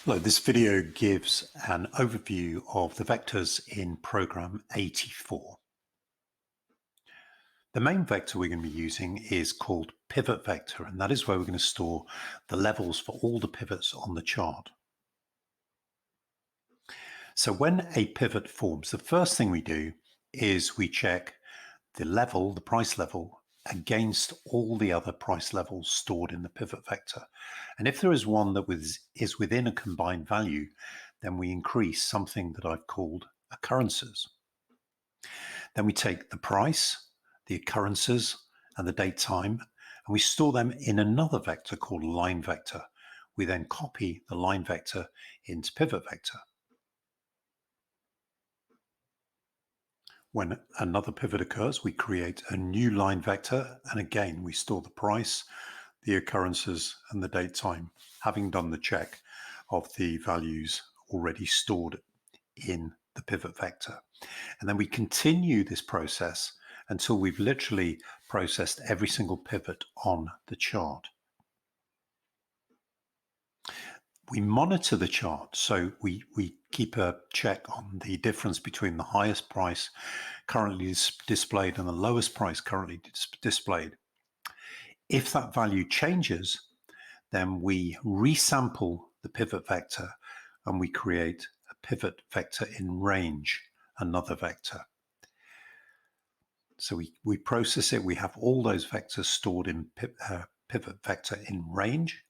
Hello, this video gives an overview of the vectors in program 84. The main vector we're going to be using is called pivot vector, and that is where we're going to store the levels for all the pivots on the chart. So when a pivot forms, the first thing we do is we check the level, the price level, against all the other price levels stored in the pivot vector. And if there is one that is within a combined value, then we increase something that I've called occurrences. Then we take the price, the occurrences, and the date time, and we store them in another vector called line vector. We then copy the line vector into pivot vector. When another pivot occurs, we create a new line vector, and again we store the price, the occurrences, and the date time, having done the check of the values already stored in the pivot vector. And then we continue this process until we've literally processed every single pivot on the chart. We monitor the chart, so we keep a check on the difference between the highest price currently displayed and the lowest price currently displayed. If that value changes, then we resample the pivot vector and we create a pivot vector in range, another vector. So we process it, we have all those vectors stored in pivot vector in range.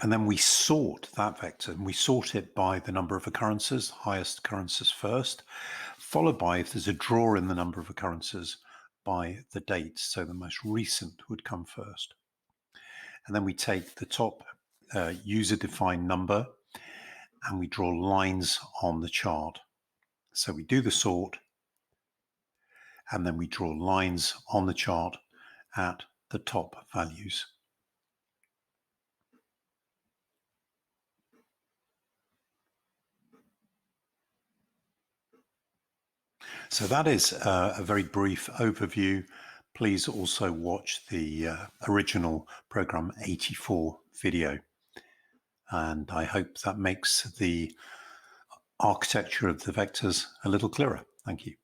And then we sort that vector, and we sort it by the number of occurrences, highest occurrences first, followed by, if there's a draw in the number of occurrences, by the date. So the most recent would come first. And then we take the top user-defined number and we draw lines on the chart. So we do the sort, and then we draw lines on the chart at the top values. So that is a very brief overview. Please also watch the original program 84 video. And I hope that makes the architecture of the vectors a little clearer. Thank you.